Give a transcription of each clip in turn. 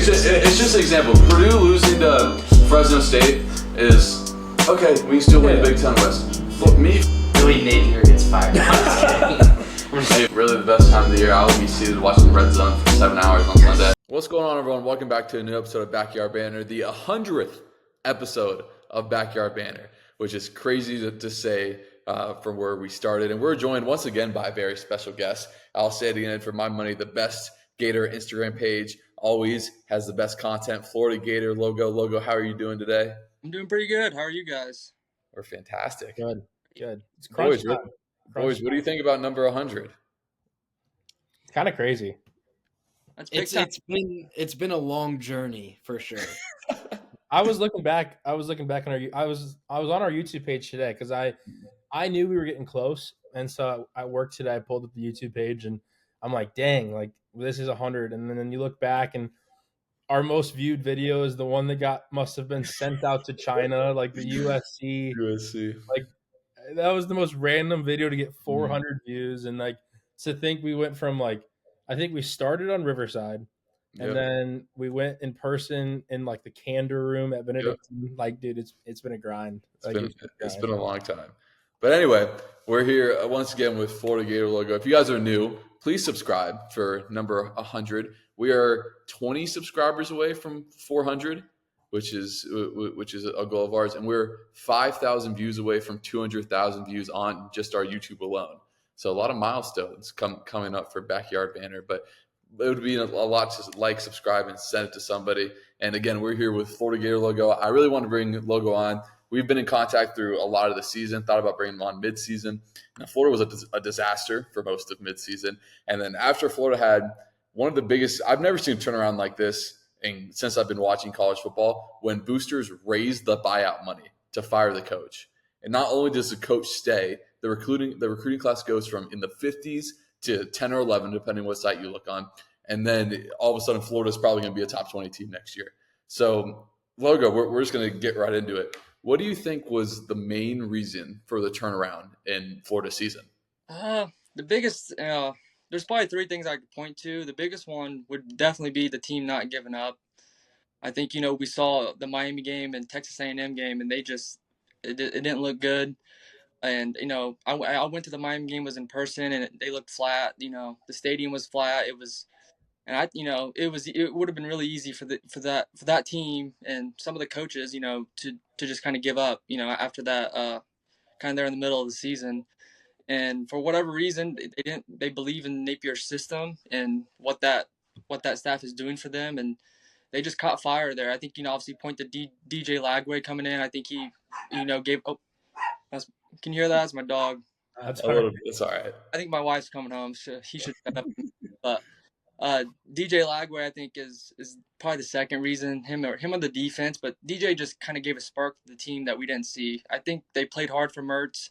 it's just an example. Purdue losing to Fresno State is okay. We still win the Big Ten West. Me, Billy Napier gets fired. I'm just kidding. really the best time of the year. I will be seated watching the Red Zone for 7 hours on Sunday. What's going on, everyone? Welcome back to a new episode of Backyard Banter, the 100th episode of Backyard Banter, which is crazy to say from where we started. And we're joined once again by a very special guest. I'll say it again, for my money, the best Gator Instagram page, always has the best content. FloridaGatorLogo. Logo, how are you doing today? I'm doing pretty good. How are you guys? We're fantastic. Good. It's Boys, crunch time. what do you think about number 100? It's kind of crazy. That's big time. It's been a long journey for sure. I was looking back on I was on our YouTube page today because I knew we were getting close, and so at work today I pulled up the YouTube page and I'm like, dang, like this is 100. And then you look back and our most viewed video is the one that must have been sent out to China, like the USC. Like that was the most random video to get 400 views. And like to think we went from like, I think we started on Riverside and then we went in person in like the Candor room at Benedictine. Yep. Like, dude, it's been a grind. It's been a long time. But anyway, we're here once again with FloridaGatorLogo. If you guys are new, please subscribe for number 100. We are 20 subscribers away from 400, which is a goal of ours, and we're 5,000 views away from 200,000 views on just our YouTube alone. So a lot of milestones coming up for Backyard Banter, but it would be a lot to like, subscribe, and send it to somebody. And again, we're here with FloridaGatorLogo. I really want to bring Logo on. We've been in contact through a lot of the season, thought about bringing him on mid-season. Now, Florida was a disaster for most of mid-season. And then after Florida had one of the biggest – I've never seen a turnaround like this since I've been watching college football, when boosters raised the buyout money to fire the coach. And not only does the coach stay, the recruiting class goes from in the 50s to 10 or 11, depending what site you look on. And then all of a sudden, Florida's probably going to be a top 20 team next year. So, Logo, we're just going to get right into it. What do you think was the main reason for the turnaround in Florida's season? The biggest, there's probably three things I could point to. The biggest one would definitely be the team not giving up. I think, we saw the Miami game and Texas A&M game, and it didn't look good. And, I went to the Miami game, was in person, and they looked flat. The stadium was flat. It was, and it would have been really easy for that team and some of the coaches, to just kind of give up, after that, kind of there in the middle of the season. And for whatever reason, they believe in Napier's system and what that staff is doing for them, and they just caught fire there. I think, obviously point to DJ Lagway coming in. I think he, gave. Oh, can you hear that? It's my dog. That's a little bit. It's all right. I think my wife's coming home, so he should shut up. But DJ Lagway, I think, is probably the second reason. Him on the defense, but DJ just kind of gave a spark to the team that we didn't see. I think they played hard for Mertz,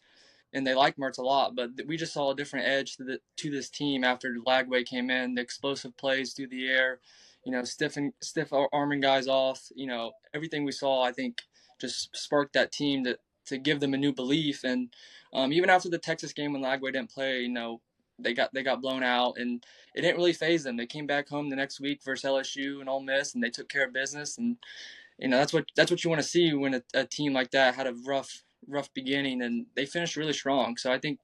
and they like Mertz a lot, but we just saw a different edge to this team after Lagway came in. The explosive plays through the air, stiff arming guys off. Everything we saw, I think, just sparked that team to give them a new belief. And even after the Texas game when Lagway didn't play, they got blown out, and it didn't really faze them. They came back home the next week versus LSU and Ole Miss, and they took care of business. And that's what you want to see when a team like that had a rough beginning, and they finished really strong. So I think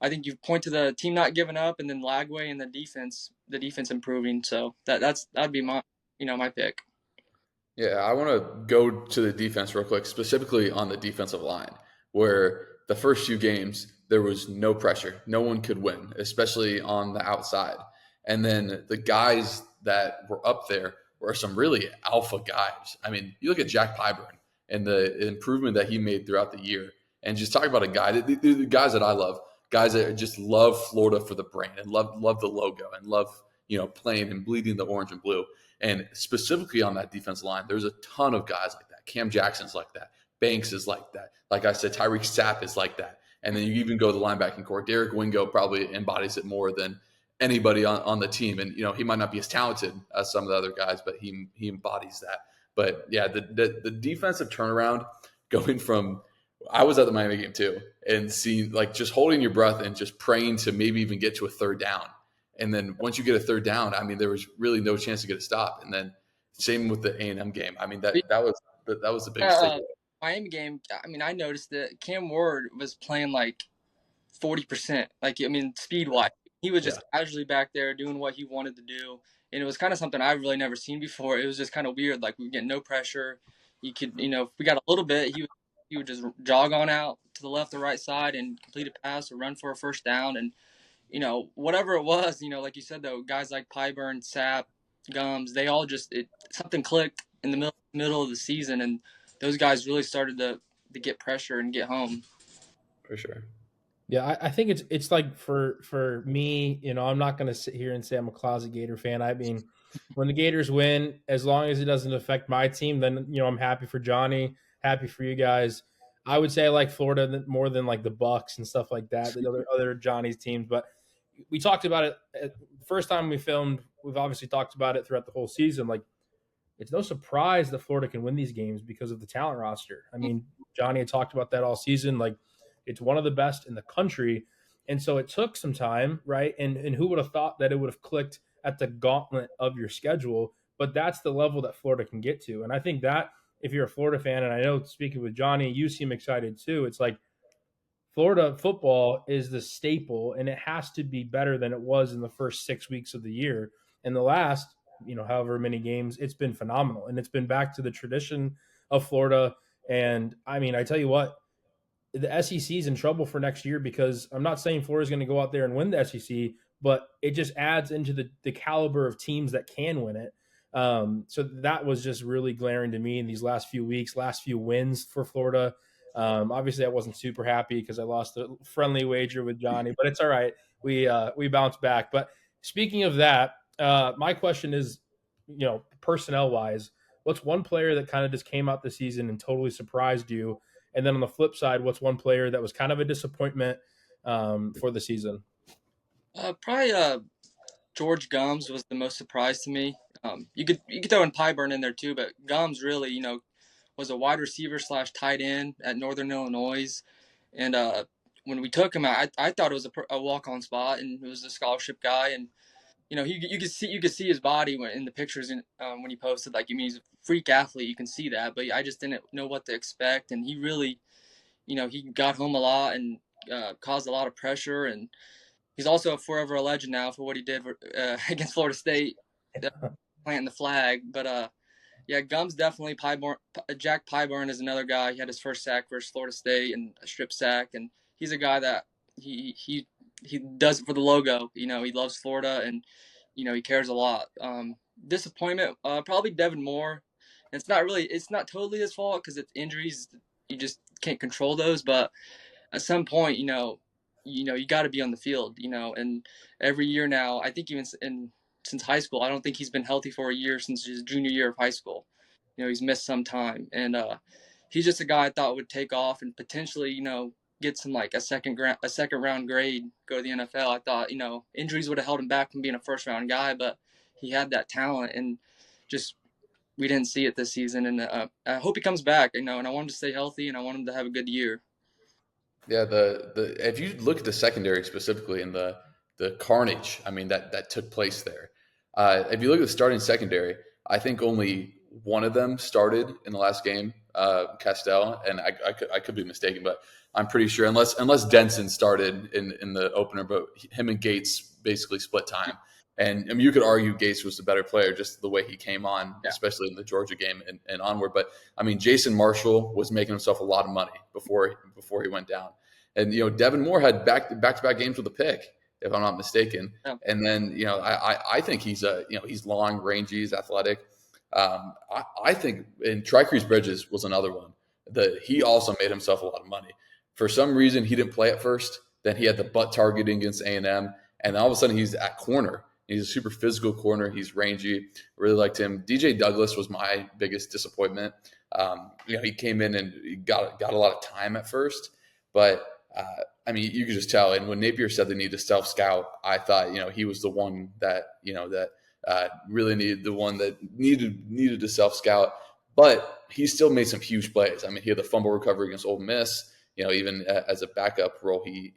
you point to the team not giving up, and then Lagway and the defense improving. So that'd be my my pick. Yeah, I want to go to the defense real quick, specifically on the defensive line, where the first few games there was no pressure. No one could win, especially on the outside. And then the guys that were up there were some really alpha guys. I mean, you look at Jack Pyburn and the improvement that he made throughout the year, and just talk about a guy, the guys that I love, guys that just love Florida for the brand and love the logo and love, playing and bleeding the orange and blue. And specifically on that defense line, there's a ton of guys like that. Cam Jackson's like that. Banks is like that. Like I said, Tyreek Sapp is like that. And then you even go to the linebacking core. Derek Wingo probably embodies it more than anybody on the team. And, he might not be as talented as some of the other guys, but he embodies that. But, yeah, the defensive turnaround going from – I was at the Miami game too, and seeing, like, just holding your breath and just praying to maybe even get to a third down. And then once you get a third down, I mean, there was really no chance to get a stop. And then Same with the A&M game. I mean, that was the biggest Uh, takeaway. Miami game. I mean, I noticed that Cam Ward was playing like 40%. Like, I mean, speed wise, he was Yeah, just casually back there doing what he wanted to do, and it was kind of something I've really never seen before. It was just kind of weird. Like, we were getting no pressure. You could, if we got a little bit, he would just jog on out to the left or right side and complete a pass or run for a first down, and whatever it was, like you said though, guys like Pyburn, Sapp, Gums, they all just something clicked in the middle of the season, and those guys really started to get pressure and get home. for sure. Yeah, I think it's like for me, I'm not going to sit here and say I'm a closet Gator fan. I mean, when the Gators win, as long as it doesn't affect my team, then I'm happy for Johnny, happy for you guys. I would say I like Florida more than like the Bucks and stuff like that, the other Johnny's teams. But we talked about it the first time we filmed. We've obviously talked about it throughout the whole season. Like, it's no surprise that Florida can win these games because of the talent roster. I mean, Johnny had talked about that all season. Like, it's one of the best in the country. And so it took some time, right? And who would have thought that it would have clicked at the gauntlet of your schedule? But that's the level that Florida can get to. And I think that if you're a Florida fan, and I know speaking with Johnny, you seem excited too. It's like Florida football is the staple, and it has to be better than it was in the first 6 weeks of the year. And the last, however many games, it's been phenomenal. And it's been back to the tradition of Florida. And I mean, I tell you what, the SEC is in trouble for next year because I'm not saying Florida's going to go out there and win the SEC, but it just adds into the caliber of teams that can win it. So that was just really glaring to me in these last few weeks, last few wins for Florida. Obviously, I wasn't super happy because I lost a friendly wager with Johnny, but it's all right. We bounced back. But speaking of that, my question is, personnel wise, what's one player that kind of just came out this season and totally surprised you? And then on the flip side, what's one player that was kind of a disappointment for the season? Probably George Gums was the most surprise to me. You could throw in Pyburn in there too, but Gums really, was a wide receiver / tight end at Northern Illinois, and when we took him out, I thought it was a walk-on spot, and it was a scholarship guy, and you could see his body in the pictures when he posted. Like, I mean, he's a freak athlete, you can see that, but I just didn't know what to expect, and he really, he got home a lot and caused a lot of pressure, and he's also forever a legend now for what he did against Florida State, planting the flag. But yeah, Gums definitely. Jack Pyburn is another guy. He had his first sack versus Florida State and a strip sack, and he's a guy that he does it for the logo. He loves Florida, and he cares a lot. Disappointment, probably Devin Moore. And it's not totally his fault because it's injuries. You just can't control those, but at some point, you got to be on the field, and every year now, I think even since high school, I don't think he's been healthy for a year since his junior year of high school. He's missed some time, and he's just a guy I thought would take off and potentially, get some like a second round grade, go to the NFL. I thought, injuries would have held him back from being a first round guy, but he had that talent, and just we didn't see it this season. And I hope he comes back, and I want him to stay healthy, and I want him to have a good year. Yeah, the if you look at the secondary specifically and the carnage, I mean that took place there. If you look at the starting secondary, I think only one of them started in the last game, Castell, and I could be mistaken, but I'm pretty sure unless Denson started in the opener, but him and Gates basically split time. And I mean, you could argue Gates was the better player just the way he came on, especially in the Georgia game and onward. But I mean, Jason Marshall was making himself a lot of money before he went down. And Devin Moore had back-to-back games with a pick, if I'm not mistaken. Yeah. And then I think he's he's long, rangy, he's athletic. I think and Tricrease Bridges was another one. He also made himself a lot of money. For some reason, he didn't play at first. Then he had the butt targeting against A&M, and all of a sudden he's at corner. He's a super physical corner. He's rangy. Really liked him. DJ Douglas was my biggest disappointment. He came in and he got a lot of time at first, but I mean, you could just tell. And when Napier said they needed to self scout, I thought he was the one that really needed to self scout. But he still made some huge plays. I mean, he had the fumble recovery against Ole Miss. Even as a backup role, he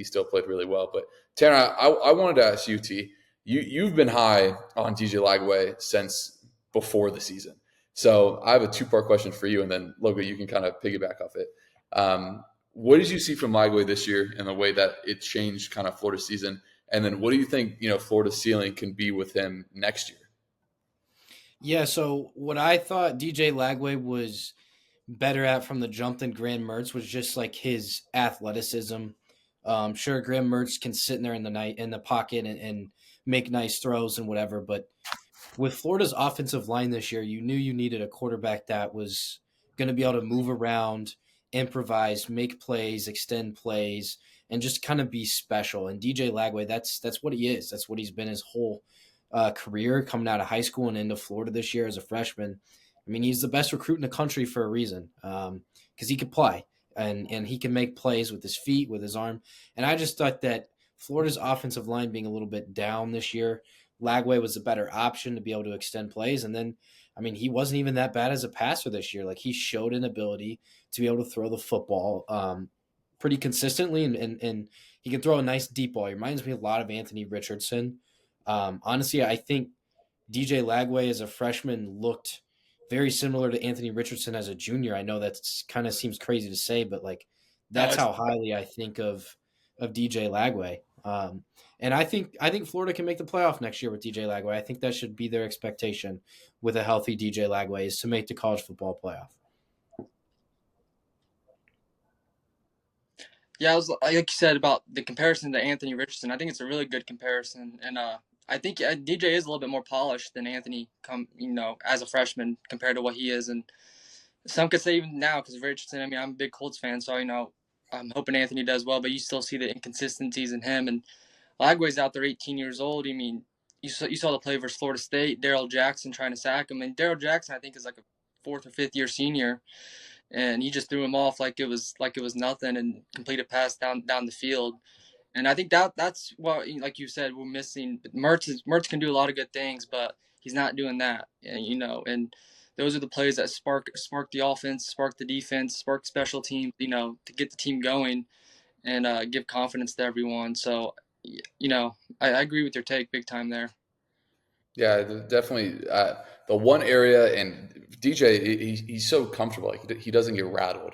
still played really well. But Tanner, I wanted to ask you, T. You've been high on DJ Lagway since before the season. So I have a two-part question for you, and then Logo, you can kind of piggyback off it. What did you see from Lagway this year and the way that it changed kind of Florida's season? And then what do you think, Florida's ceiling can be with him next year? Yeah, so what I thought DJ Lagway was better at from the jump than Graham Mertz was just like his athleticism. Sure, Graham Mertz can sit in there in the pocket and make nice throws and whatever, but with Florida's offensive line this year, you knew you needed a quarterback that was going to be able to move around, improvise, make plays, extend plays, and just kind of be special. And DJ Lagway, that's what he is. That's what he's been his whole career, coming out of high school and into Florida this year as a freshman. I mean, he's the best recruit in the country for a reason, because he could play and he can make plays with his feet, with his arm. And I just thought that Florida's offensive line being a little bit down this year, Lagway was a better option to be able to extend plays. And then, I mean, he wasn't even that bad as a passer this year. Like, he showed an ability to be able to throw the football pretty consistently, and he can throw a nice deep ball. He reminds me a lot of Anthony Richardson. Honestly, I think DJ Lagway as a freshman looked very similar to Anthony Richardson as a junior. I know that kind of seems crazy to say, but like, that's how highly I think of DJ Lagway. And I think Florida can make the playoff next year with DJ Lagway. I think that should be their expectation with a healthy DJ Lagway, is to make the college football playoff. Yeah, I was like you said about the comparison to Anthony Richardson. I think it's a really good comparison, and I think DJ is a little bit more polished than Anthony, as a freshman compared to what he is, and some could say even now because of Richardson. I mean, I'm a big Colts fan, so I'm hoping Anthony does well, but you still see the inconsistencies in him. And Lagway's out there, 18 years old. I mean, you saw the play versus Florida State, Darrell Jackson trying to sack him, and Darrell Jackson I think is like a fourth or fifth year senior, and he just threw him off like it was nothing and completed pass down the field. And I think that's what, like you said, we're missing. Mertz can do a lot of good things, but he's not doing that. And those are the plays that spark the offense, spark the defense, spark special teams. To get the team going and give confidence to everyone. So, I agree with your take big time there. Yeah, definitely. The one area, and DJ, he's so comfortable. Like, he doesn't get rattled.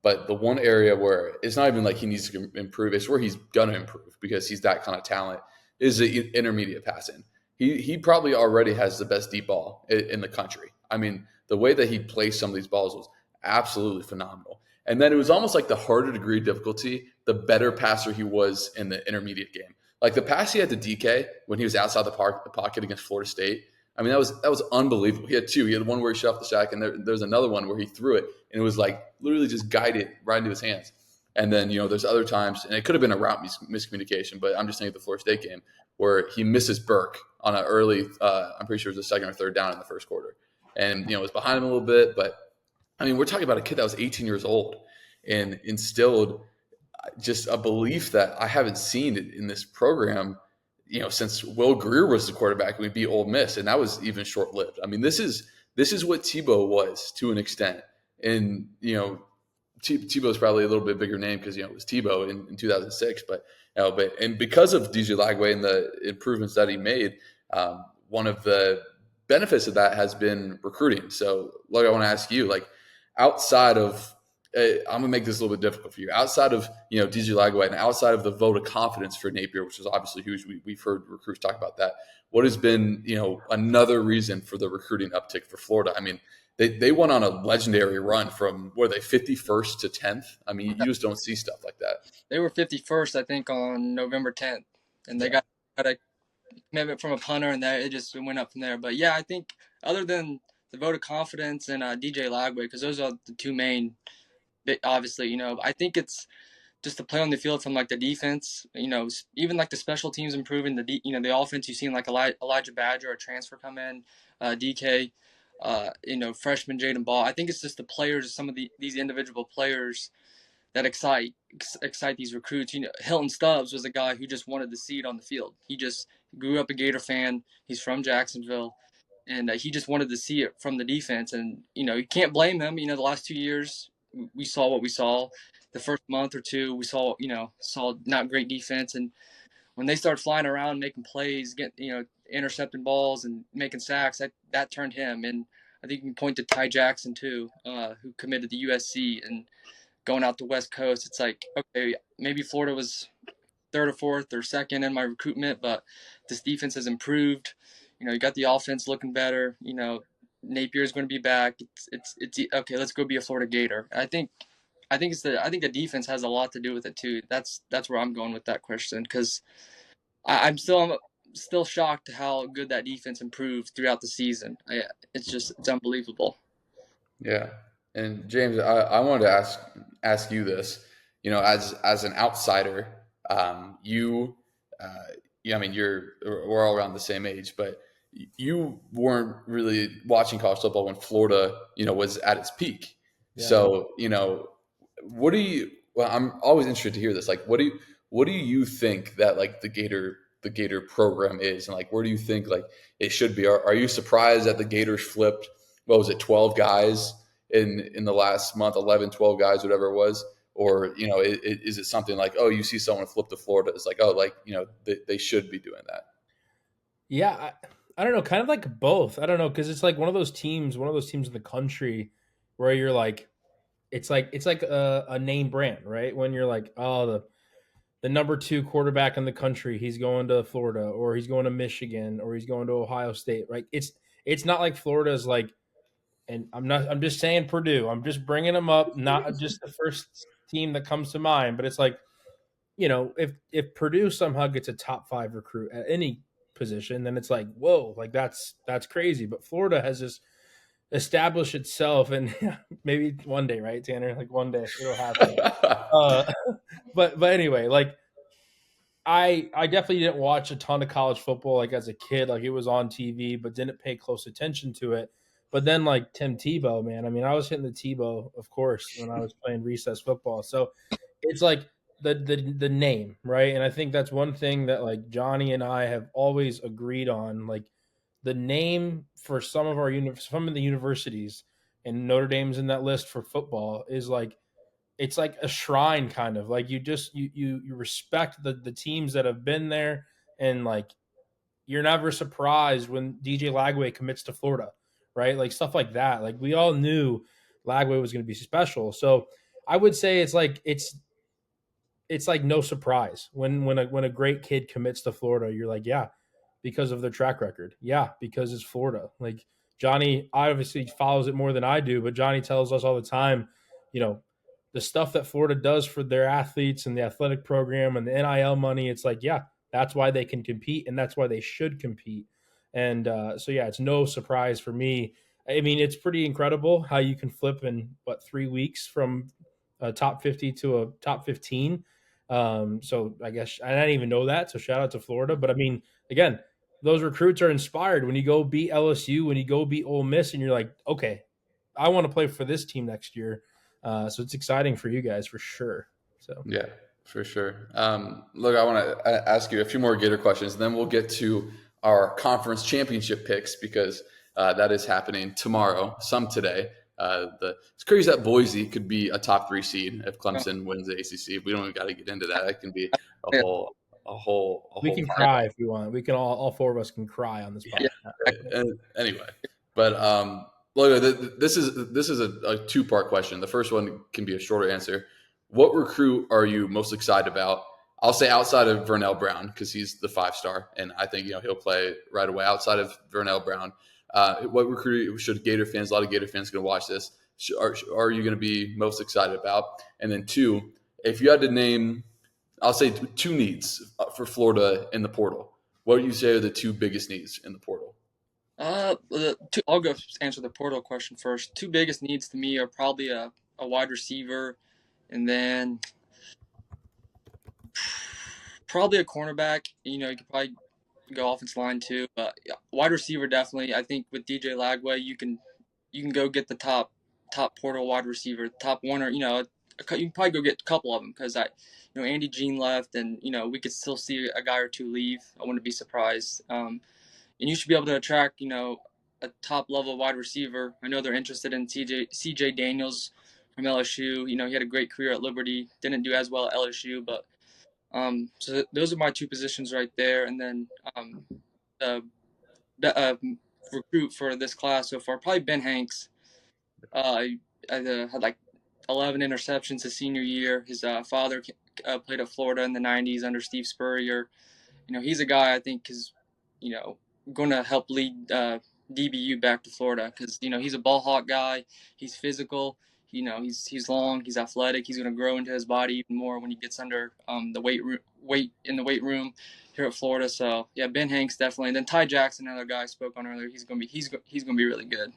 But the one area where it's not even like he needs to improve, it's where he's going to improve because he's that kind of talent, is the intermediate passing. He probably already has the best deep ball in the country. I mean, the way that he placed some of these balls was absolutely phenomenal. And then it was almost like the harder degree of difficulty, the better passer he was in the intermediate game. Like the pass he had to DK when he was outside the pocket against Florida State, I mean, that was unbelievable. He had two. He had one where he shut off the sack, and there's another one where he threw it, and it was like literally just guided right into his hands. And then, there's other times, and it could have been a route miscommunication, but I'm just saying the Florida State game where he misses Burke on an early, I'm pretty sure it was the second or third down in the first quarter. And, it was behind him a little bit, but, I mean, we're talking about a kid that was 18 years old and instilled just a belief that I haven't seen in this program since Will Greer was the quarterback and we beat Ole Miss, and that was even short-lived. I mean, this is what Tebow was to an extent. And, Tebow's probably a little bit bigger name because, it was Tebow in 2006. But because of DJ Lagway and the improvements that he made, one of the benefits of that has been recruiting. So, I want to ask you, like, outside of I'm going to make this a little bit difficult for you. Outside of, DJ Lagway and outside of the vote of confidence for Napier, which is obviously huge, we've heard recruits talk about that. What has been, another reason for the recruiting uptick for Florida? I mean, they went on a legendary run from, were they 51st to 10th? I mean, you just don't see stuff like that. They were 51st, I think, on November 10th, and they got a commitment from a punter, and it just went up from there. But yeah, I think other than the vote of confidence and DJ Lagway, because those are the two main. Obviously, I think it's just the play on the field from like the defense, even like the special teams improving the offense. You've seen like Elijah Badger, a transfer, come in, DK, freshman Jaden Ball. I think it's just the players, some of these individual players that excite these recruits. Hilton Stubbs was a guy who just wanted to see it on the field. He just grew up a Gator fan. He's from Jacksonville. And he just wanted to see it from the defense. And, you can't blame him. The last 2 years, we saw what we saw. The first month or two, we saw not great defense. And when they start flying around, making plays, intercepting balls and making sacks, that turned him. And I think you can point to Ty Jackson too, who committed to USC and going out the West Coast. It's like, okay, maybe Florida was third or fourth or second in my recruitment, but this defense has improved. You got the offense looking better. Napier is going to be back. It's okay. Let's go be a Florida Gator. I think the defense has a lot to do with it too. That's where I'm going with that question, because I'm still shocked how good that defense improved throughout the season. It's unbelievable. Yeah. And James, I wanted to ask you this. As an outsider, you, I mean, we're all around the same age, but you weren't really watching college football when Florida, was at its peak. Yeah. So, what do you? Well, I'm always interested to hear this. Like, what do you think that like the Gator program is, and like where do you think like it should be? Are you surprised that the Gators flipped? What was it, 12 guys in the last month, 11, 12 guys, whatever it was? Or, is it something like, oh, you see someone flip to Florida, it's like, oh, like, they should be doing that. Yeah, I don't know, kind of like both. I don't know, because it's like one of those teams in the country where you're like, it's like a name brand, right? When you're like, oh, the number 2 quarterback in the country, he's going to Florida, or he's going to Michigan, or he's going to Ohio State, right? It's not like Florida's like, and I'm just saying Purdue. I'm just bringing them up, not just the first team that comes to mind, but it's like, if Purdue somehow gets a top 5 recruit at any position, then it's like, whoa, like that's crazy. But Florida has just established itself, and maybe one day, right, Tanner? Like one day it'll happen. But anyway, like I definitely didn't watch a ton of college football like as a kid. Like it was on TV, but didn't pay close attention to it. But then like Tim Tebow, man. I mean, I was hitting the Tebow, of course, when I was playing recess football. So it's like the name, right? And I think that's one thing that like Johnny and I have always agreed on. Like the name for some of the universities, and Notre Dame's in that list for football, is like it's like a shrine, kind of like you respect the teams that have been there, and like you're never surprised when DJ Lagway commits to Florida, right? Like stuff like that. Like we all knew Lagway was going to be special. So I would say it's like no surprise when a great kid commits to Florida. You're like, yeah, because of their track record. Yeah, because it's Florida. Like Johnny obviously follows it more than I do, but Johnny tells us all the time, the stuff that Florida does for their athletes and the athletic program and the NIL money. It's like, yeah, that's why they can compete, and that's why they should compete. And so, yeah, it's no surprise for me. I mean, it's pretty incredible how you can flip in 3 weeks from a top 50 to a top 15. So I guess I didn't even know that. So shout out to Florida. But I mean, again, those recruits are inspired when you go beat LSU, when you go beat Ole Miss, and you're like, okay, I want to play for this team next year. So it's exciting for you guys for sure. So Yeah, for sure. Look, I want to ask you a few more Gator questions, and then we'll get to our conference championship picks, because that is happening tomorrow, some today. It's crazy that Boise could be a top 3 seed if Clemson wins the ACC. We don't even got to get into that. That can be Yeah. a whole. we can cry if we want. We can all 4 of us can cry on this podcast. And anyway, but look, this is a 2-part question. The first one can be a shorter answer. What recruit are you most excited about? I'll say outside of Vernell Brown, because he's the 5-star, and I think he'll play right away. Outside of Vernell Brown, what recruit should Gator fans? A lot of Gator fans going to watch this. Are you going to be most excited about? And then 2, if you had to name, I'll say 2 needs for Florida in the portal. What would you say are the 2 biggest needs in the portal? I'll go answer the portal question first. 2 biggest needs to me are probably a wide receiver, and then probably a cornerback. You could probably go offensive line too, but yeah, wide receiver definitely. I think with DJ Lagway, you can go get the top portal wide receiver, top one, or you can probably go get a couple of them, because Andy Jean left, and we could still see a guy or 2 leave. I wouldn't be surprised. And you should be able to attract, a top level wide receiver. I know they're interested in CJ Daniels from LSU. He had a great career at Liberty, didn't do as well at LSU, but So those are my two positions right there. And then the recruit for this class so far, probably Ben Hanks. Had like 11 interceptions his senior year. His father played at Florida in the 90s under Steve Spurrier. He's a guy I think is, going to help lead DBU back to Florida because, he's a ball hawk guy. He's physical. He's long. He's athletic. He's going to grow into his body even more when he gets under the weight in the weight room here at Florida. So yeah, Ben Hanks definitely. And then Ty Jackson, another guy I spoke on earlier. He's going to be really good.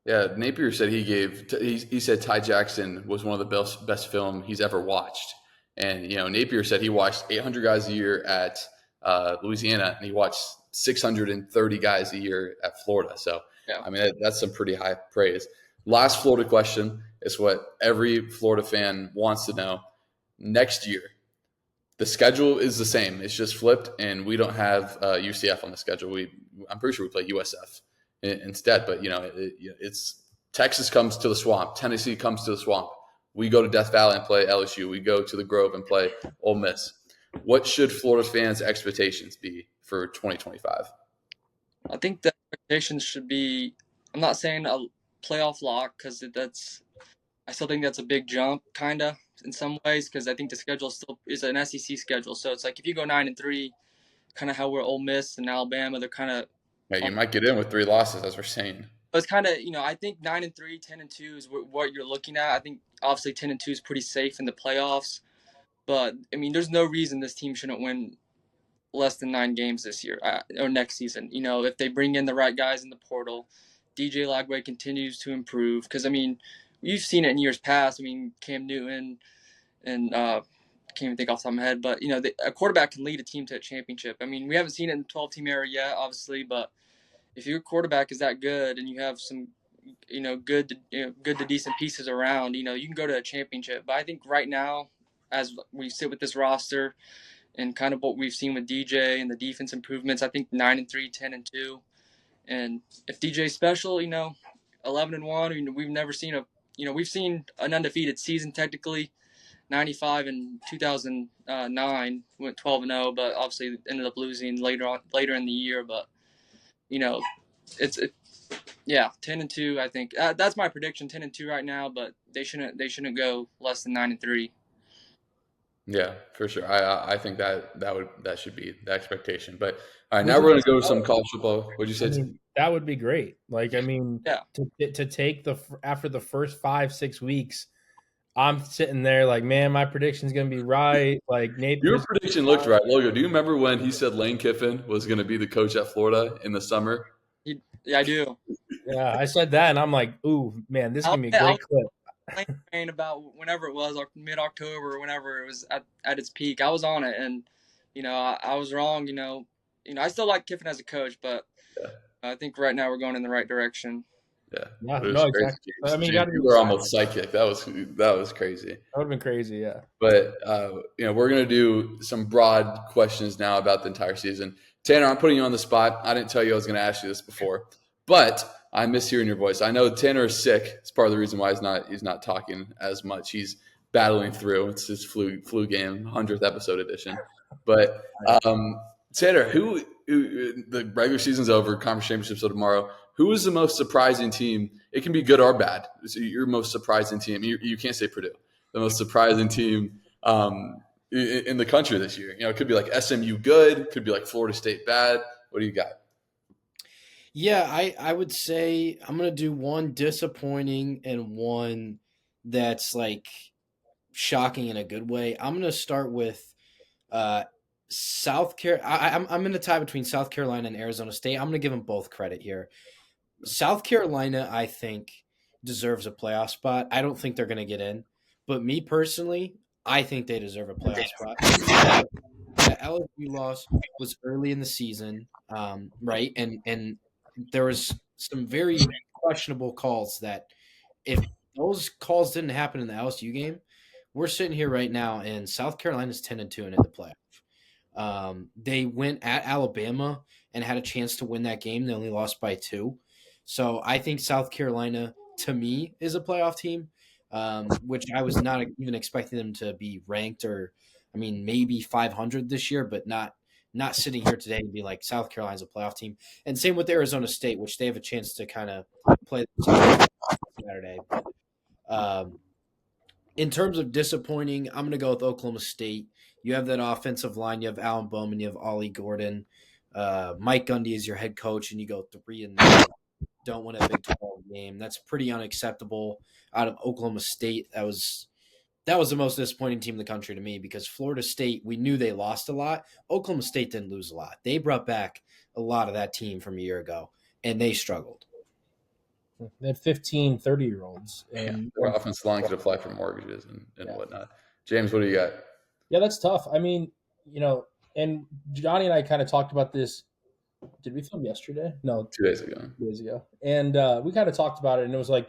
Yeah, Napier said he said Ty Jackson was one of the best film he's ever watched, and Napier said he watched 800 guys a year at Louisiana, and he watched 630 guys a year at Florida. So Yeah. I mean that's some pretty high praise. Last Florida question is what every Florida fan wants to know. Next year, the schedule is the same; it's just flipped, and we don't have UCF on the schedule. I'm pretty sure we play USF instead. But it's Texas comes to the Swamp, Tennessee comes to the Swamp. We go to Death Valley and play LSU. We go to the Grove and play Ole Miss. What should Florida fans' expectations be for 2025? I think the expectations should be. I'm not saying a playoff lock because I still think that's a big jump, kind of in some ways, because I think the schedule still is an SEC schedule. So it's like if you go 9-3, kind of how we're Ole Miss and Alabama, they're kind of. Yeah, you might get in with 3 losses, as we're saying. It's kind of, I think 9-3, 10-2 is what you're looking at. I think obviously 10-2 is pretty safe in the playoffs, but I mean, there's no reason this team shouldn't win less than 9 games this year or next season. If they bring in the right guys in the portal, DJ Lagway continues to improve. Because I mean, you've seen it in years past. I mean, Cam Newton and can't even think off the top of my head, but a quarterback can lead a team to a championship. I mean, we haven't seen it in the 12-team era yet, obviously, but if your quarterback is that good and you have some, good to decent pieces around, you can go to a championship. But I think right now, as we sit with this roster and kind of what we've seen with DJ and the defense improvements, I think 9-3, 10-2, and if DJ's special, 11-1. We've never seen we've seen an undefeated season technically. 95 and 2009 went 12-0, but obviously ended up losing later in the year. But it's 10-2. I think that's my prediction, 10-2 right now. But they shouldn't go less than 9-3. Yeah, for sure. I think that should be the expectation. But all right, now we're going to go to some college football. What'd you say? I mean, that would be great. Like, I mean, Yeah. to take after the first 5-6 weeks, I'm sitting there like, man, my prediction's gonna be right. Like, Your prediction looked right, Logo. Do you remember when he said Lane Kiffin was going to be the coach at Florida in the summer? Yeah, I do. Yeah, I said that, and I'm like, ooh, man, this is gonna be a great clip. Complain about whenever it was, mid-October, whenever it was at its peak. I was on it, and I was wrong. I still like Kiffin as a coach, but I think right now we're going in the right direction. Yeah, no, exactly. I mean, you were almost psychic. That was crazy. That would have been crazy, yeah. But we're gonna do some broad questions now about the entire season. Tanner, I'm putting you on the spot. I didn't tell you I was gonna ask you this before, but I miss hearing your voice. I know Tanner is sick. It's part of the reason why he's not talking as much. He's battling through. It's his flu game, 100th episode edition. But Tanner, who the regular season's over, conference championships are tomorrow. Who is the most surprising team? It can be good or bad. So your most surprising team. You can't say Purdue. The most surprising team in the country this year. It could be like SMU good. It could be like Florida State bad. What do you got? Yeah, I would say I'm going to do one disappointing and one that's like shocking in a good way. I'm going to start with South Carolina. I'm in a tie between South Carolina and Arizona State. I'm going to give them both credit here. South Carolina, I think, deserves a playoff spot. I don't think they're going to get in. But me personally, I think they deserve a playoff spot. The LSU loss was early in the season, right? And there was some very questionable calls that if those calls didn't happen in the LSU game, we're sitting here right now and South Carolina's 10-2 and in the playoff. They went at Alabama and had a chance to win that game. They only lost by 2. So I think South Carolina, to me, is a playoff team, which I was not even expecting them to be ranked or I mean, maybe 500 this year, but not sitting here today and be like South Carolina's a playoff team. And same with Arizona State, which they have a chance to kind of play Saturday. But in terms of disappointing, I'm going to go with Oklahoma State. You have that offensive line. You have Alan Bowman. You have Ollie Gordon. Mike Gundy is your head coach, and you go 3-9. Don't win a Big 12 game. That's pretty unacceptable out of Oklahoma State. That was the most disappointing team in the country to me because Florida State, we knew they lost a lot. Oklahoma State didn't lose a lot. They brought back a lot of that team from a year ago, and they struggled. They had 15, 30-year-olds. And their offensive line could apply for mortgages and whatnot. James, what do you got? Yeah, that's tough. I mean, and Johnny and I kind of talked about this. Did we film yesterday? No, 2 days ago. 2 days ago. And we kind of talked about it, and it was like,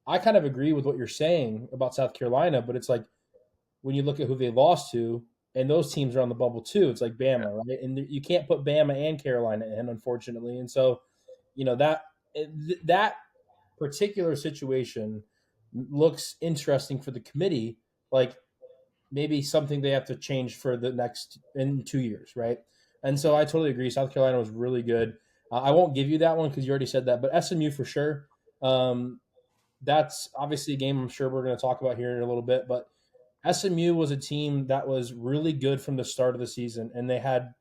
I kind of agree with what you're saying about South Carolina, but it's like when you look at who they lost to, and those teams are on the bubble too, it's like Bama, right? And you can't put Bama and Carolina in, unfortunately. And so, that particular situation looks interesting for the committee, like maybe something they have to change for the next in 2 years, right? And so I totally agree. South Carolina was really good. I won't give you that one because you already said that, but SMU for sure. That's obviously a game I'm sure we're going to talk about here in a little bit, but SMU was a team that was really good from the start of the season, and they had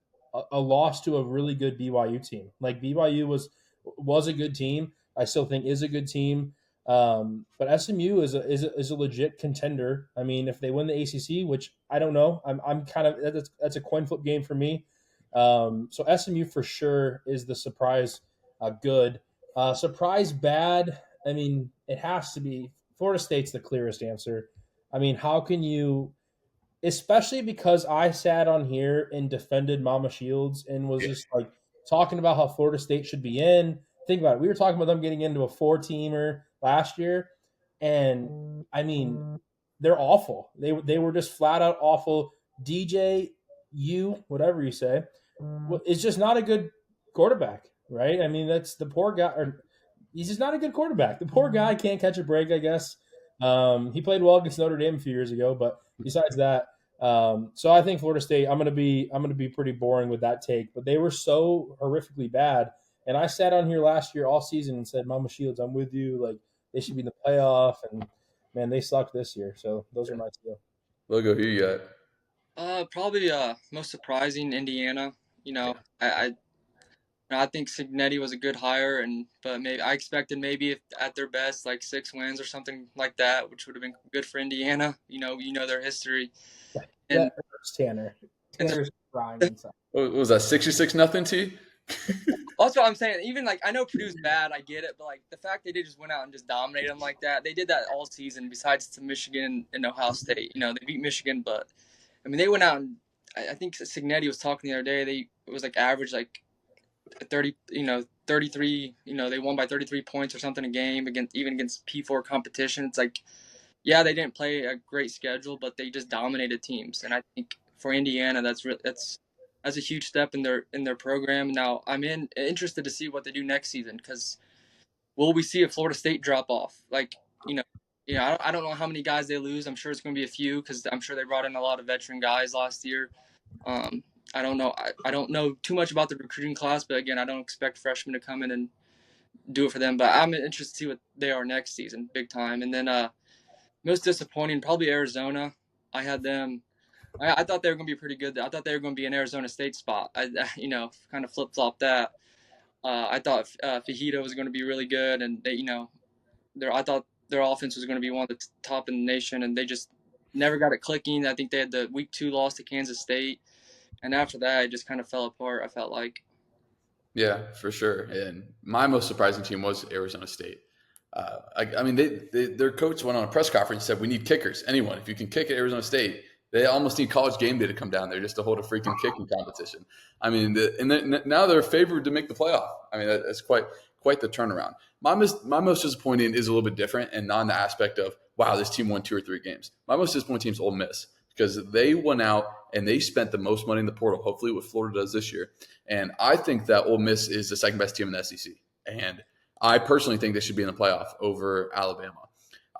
a loss to a really good BYU team. Like BYU was a good team. I still think is a good team, but SMU is a legit contender. I mean, if they win the ACC, which I don't know, I'm kind of that's a coin flip game for me. So SMU for sure is the surprise good. Surprise bad. I mean, it has to be Florida State's the clearest answer. I mean, how can you, especially because I sat on here and defended Mama Shields and was just like talking about how Florida State should be in. Think about it. We were talking about them getting into a 4-teamer last year. And I mean, they're awful. They were just flat out awful. DJ, whatever you say, is just not a good quarterback, right? I mean, that's the poor guy. He's just not a good quarterback. The poor guy can't catch a break, I guess. He played well against Notre Dame a few years ago, but besides that, so I think Florida State. I'm gonna be pretty boring with that take, but they were so horrifically bad. And I sat on here last year all season and said, "Mama Shields, I'm with you. Like they should be in the playoff." And man, they sucked this year. So those are my two. Logo, who you got? Probably most surprising Indiana. I think Signetti was a good hire, but maybe I expected maybe if at their best like 6 wins or something like that, which would have been good for Indiana. You know their history. And That hurts Tanner. Tanner's crying inside. What was that, 66-0 T? Also, I'm saying even like I know Purdue's bad, I get it, but like the fact they just went out and just dominated them like that, they did that all season. Besides to Michigan and Ohio State, they beat Michigan, but I mean they went out and I think Signetti was talking the other day. It was like average like 30, 33, they won by 33 points or something a game against P4 competition. It's like, yeah, they didn't play a great schedule, but they just dominated teams. And I think for Indiana, that's a huge step in their program. Now I'm interested to see what they do next season because will we see a Florida State drop off? Like, I don't know how many guys they lose. I'm sure it's going to be a few because I'm sure they brought in a lot of veteran guys last year. I don't know. I don't know too much about the recruiting class, but again, I don't expect freshmen to come in and do it for them. But I'm interested to see what they are next season, big time. And then most disappointing, probably Arizona. I had them. I thought they were going to be pretty good. I thought they were going to be an Arizona State spot. I kind of flip flop that. I thought Fajita was going to be really good, and I thought their offense was going to be one of the top in the nation, and they just never got it clicking. I think they had the week 2 loss to Kansas State. And after that, it just kind of fell apart, I felt like. Yeah, for sure. And my most surprising team was Arizona State. I mean, their coach went on a press conference and said, we need kickers. Anyone. If you can kick at Arizona State, they almost need College Game Day to come down there just to hold a freaking kicking competition. I mean, now they're favored to make the playoff. I mean, that's quite the turnaround. My most disappointing is a little bit different and not in the aspect of, wow, this team won 2 or 3 games. My most disappointing team is Ole Miss. Because they went out and they spent the most money in the portal, hopefully what Florida does this year. And I think that Ole Miss is the second best team in the SEC. And I personally think they should be in the playoff over Alabama.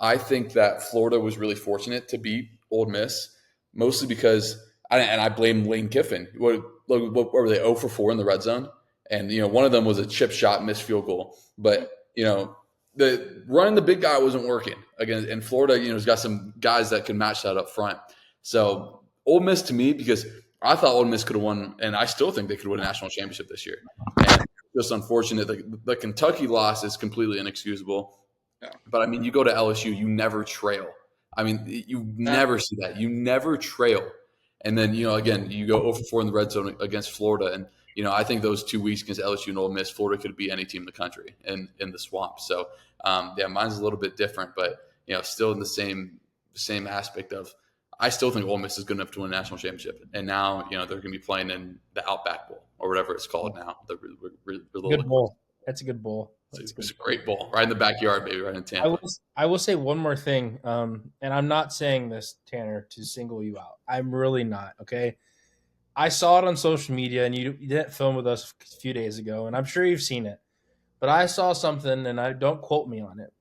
I think that Florida was really fortunate to beat Ole Miss. mostly because I blame Lane Kiffin. What were they 0 for 4 in the red zone? And one of them was a chip shot, missed field goal. But the running the big guy wasn't working again. And Florida, has got some guys that can match that up front. So Ole Miss to me, because I thought Ole Miss could have won, and I still think they could win a national championship this year. And just unfortunate, the Kentucky loss is completely inexcusable. Yeah. But I mean, you go to LSU, you never trail. I mean, you never see that. You never trail. And then, again, you go 0 for 4 in the red zone against Florida. And, I think those 2 weeks against LSU and Ole Miss, Florida could beat any team in the country in the swamp. So, mine's a little bit different, but, still in the same aspect of I still think Ole Miss is good enough to win a national championship. And now, they're going to be playing in the Outback Bowl or whatever it's called now. Good bowl. That's a good bowl. It's a great bowl. Right in the backyard, baby, right in Tampa. I will say one more thing, and I'm not saying this, Tanner, to single you out. I'm really not, okay? I saw it on social media, and you didn't film with us a few days ago, and I'm sure you've seen it. But I saw something, and don't quote me on it.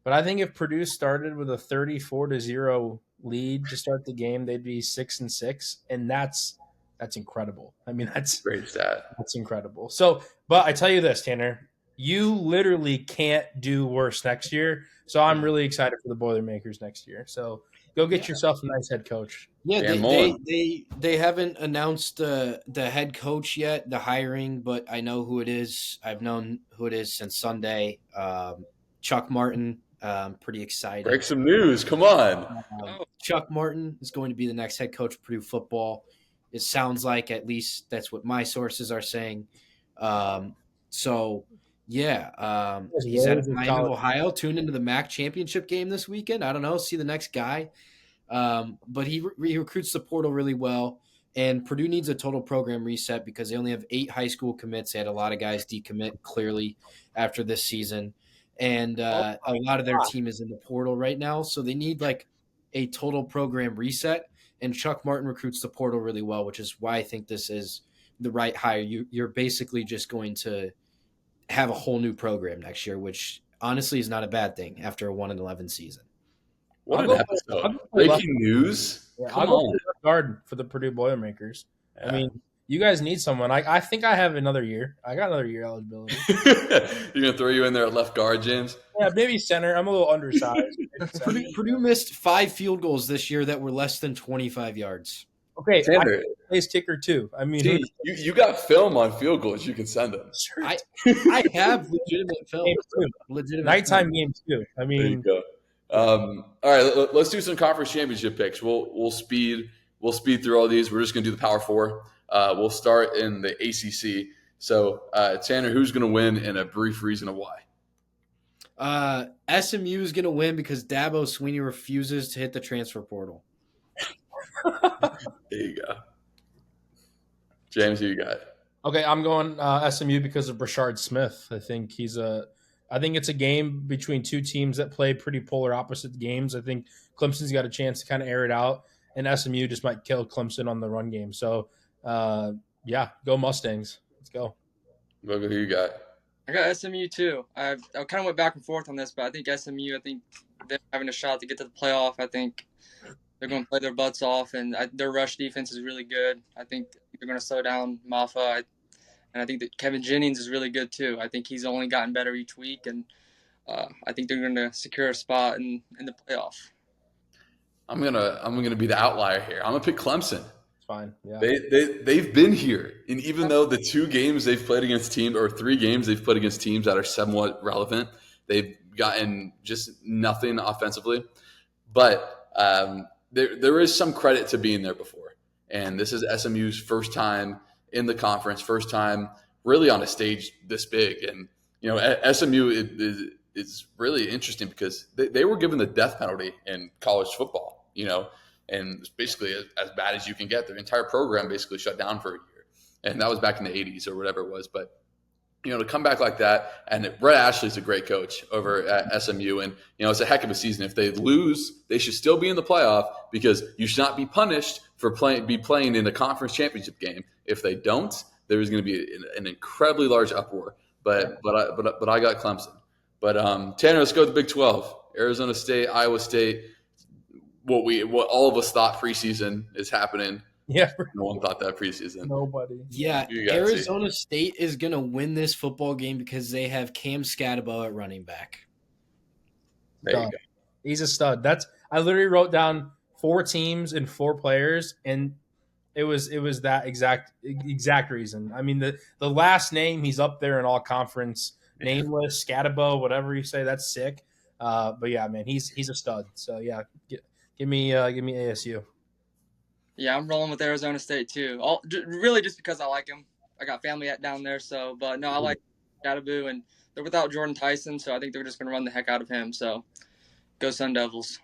But I think if Purdue started with a 34-0 lead to start the game, they'd be 6-6, and that's incredible. I mean, that's great stat. That's incredible. So, but I tell you this, Tanner, you literally can't do worse next year. So I'm really excited for the Boilermakers next year. So go get yourself a nice head coach. Yeah, they haven't announced the head coach yet, the hiring, but I know who it is. I've known who it is since Sunday. Chuck Martin. Pretty excited. Break some news. Come on. Chuck Martin is going to be the next head coach of Purdue football. It sounds like, at least that's what my sources are saying. He's at Miami, Ohio. Tune into the MAC championship game this weekend. I don't know. See the next guy. But he recruits the portal really well. And Purdue needs a total program reset because they only have 8 high school commits. They had a lot of guys decommit clearly after this season. And a lot of their team is in the portal right now. So they need like a total program reset. And Chuck Martin recruits the portal really well, which is why I think this is the right hire. You're basically just going to have a whole new program next year, which honestly is not a bad thing after a 1-11 season. What an episode. Breaking news. Yeah, I'll go left guard for the Purdue Boilermakers. Yeah. I mean, you guys need someone. I think I have another year. I got another year eligibility. You're going to throw you in there at left guard, James? Yeah, maybe center. I'm a little undersized. Purdue missed 5 field goals this year that were less than 25 yards. Okay, Tanner plays kicker too. I mean, you got film on field goals. You can send them. Sure. I have legitimate film. Nighttime games too. I mean, there you go. All right, let's do some conference championship picks. We'll speed through all these. We're just going to do the Power Four. We'll start in the ACC. So, Tanner, who's going to win, and a brief reason of why? SMU is going to win because Dabo Swinney refuses to hit the transfer portal. There you go. James, who you got? Okay, I'm going SMU because of Brashard Smith. I think it's a game between 2 teams that play pretty polar opposite games. I think Clemson's got a chance to kind of air it out, and SMU just might kill Clemson on the run game. So, go Mustangs. Let's go. Logo, who you got? I got SMU too. I kind of went back and forth on this, but I think SMU. I think they're having a shot to get to the playoff. I think they're going to play their butts off, and their rush defense is really good. I think they're going to slow down Maffa, and I think that Kevin Jennings is really good too. I think he's only gotten better each week, and I think they're going to secure a spot in the playoff. I'm gonna be the outlier here. I'm gonna pick Clemson. Fine. Yeah. They've been here, and even though the 2 games they've played against teams, or 3 games they've played against teams that are somewhat relevant, they've gotten just nothing offensively. But there is some credit to being there before, and this is SMU's first time in the conference, first time really on a stage this big. And SMU is really interesting because they were given the death penalty in college football, and it's basically as bad as you can get. Their entire program basically shut down for a year, and that was back in the 80s or whatever it was. But to come back like that, and Brett Ashley's a great coach over at SMU, and it's a heck of a season. If they lose, they should still be in the playoff because you should not be punished for playing in a conference championship game. If they don't, there's going to be an incredibly large uproar. But I got Clemson. But Tanner, let's go with the Big 12. Arizona State, Iowa State. what all of us thought preseason is happening. Yeah, No one thought that preseason. nobody. Yeah, You gotta see. Arizona State is going to win this football game because they have Cam Scatabo at running back. There you Stud. go. He's a stud. I literally wrote down 4 teams and 4 players, and it was that exact reason. I mean, the last name, he's up there in all conference, nameless, Scatabo, whatever you say, that's sick. But yeah, man, he's a stud. So yeah, give me ASU. Yeah, I'm rolling with Arizona State too. Really just because I like him. I got family down there, so but no, I like Gattaboo, and they're without Jordan Tyson, so I think they're just going to run the heck out of him. So go Sun Devils.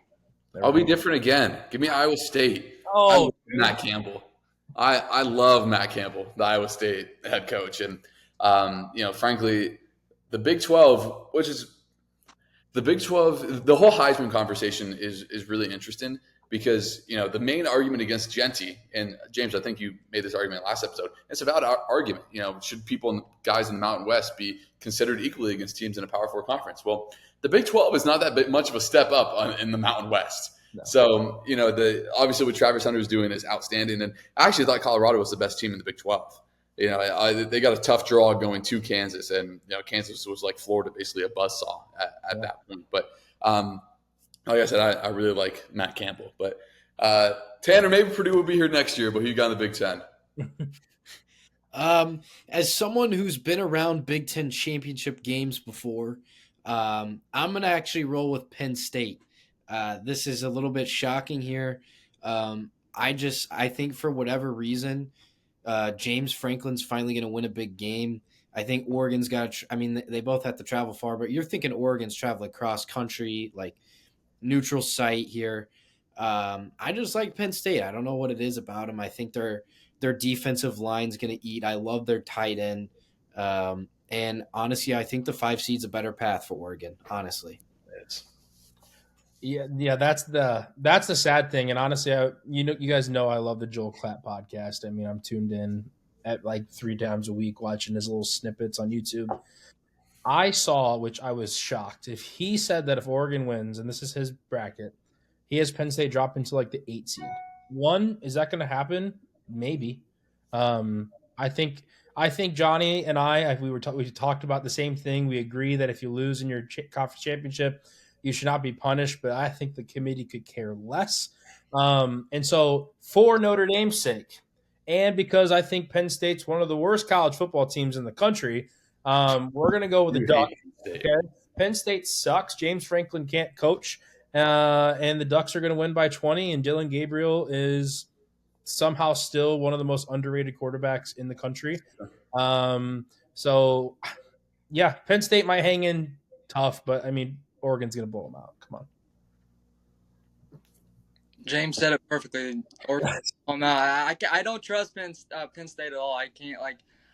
I'll be different again. Give me Iowa State. I Oh, love Matt Campbell. I love Matt Campbell, the Iowa State head coach, and frankly, the Big 12, which is the Big 12, the whole Heisman conversation is really interesting because the main argument against Genty, and James, I think you made this argument last episode. It's a valid argument. Should guys in the Mountain West be considered equally against teams in a Power 4 conference? Well, the Big 12 is not that much of a step up in the Mountain West. No. So, obviously what Travis Hunter is doing is outstanding. And I actually thought Colorado was the best team in the Big 12. They got a tough draw going to Kansas, and Kansas was like Florida, basically a buzzsaw at that point. But like I said, I really like Matt Campbell. But Tanner, maybe Purdue will be here next year, but who you got in the Big 10? As someone who's been around Big 10 championship games before, I'm going to actually roll with Penn State. This is a little bit shocking here. I think for whatever reason, James Franklin's finally going to win a big game. I think Oregon's got they both have to travel far, but you're thinking Oregon's traveling cross country, like neutral site here. I just like Penn State. I don't know what it is about them. I think their defensive line's going to eat. I love their tight end. And honestly, I think the 5 seed's a better path for Oregon, honestly. Yeah, that's the sad thing. And honestly, you guys know I love the Joel Klatt podcast. I mean, I'm tuned in at like 3 times a week watching his little snippets on YouTube. I saw, which I was shocked, if he said that if Oregon wins, and this is his bracket, he has Penn State drop into like the 8 seed. Is that going to happen? Maybe. I think Johnny and we talked about the same thing. We agree that if you lose in your conference championship, you should not be punished, but I think the committee could care less. And so for Notre Dame's sake, and because I think Penn State's one of the worst college football teams in the country, we're going to go with the Ducks. Okay? Penn State sucks. James Franklin can't coach, and the Ducks are going to win by 20, and Dylan Gabriel is somehow still one of the most underrated quarterbacks in the country. So, yeah, Penn State might hang in tough, but, I mean, Oregon's going to blow them out. Come on. James said it perfectly. I don't trust Penn State at all. I can't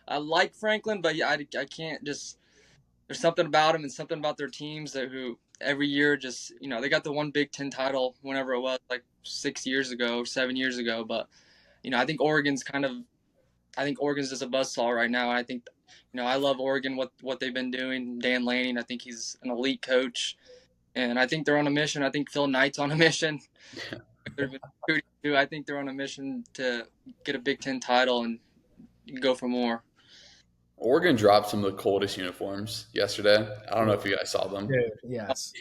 I like Franklin, but I can't just. There's something about him and something about their teams who every year just they got the one Big Ten title whenever it was, like 7 years ago. But I think Oregon's just a buzzsaw right now. I think I love Oregon, what they've been doing. Dan Lanning, I think he's an elite coach, and I think they're on a mission. I think Phil Knight's on a mission. I think they're on a mission to get a Big Ten title and go for more. Oregon dropped some of the coldest uniforms yesterday. I don't know if you guys saw them. Yes.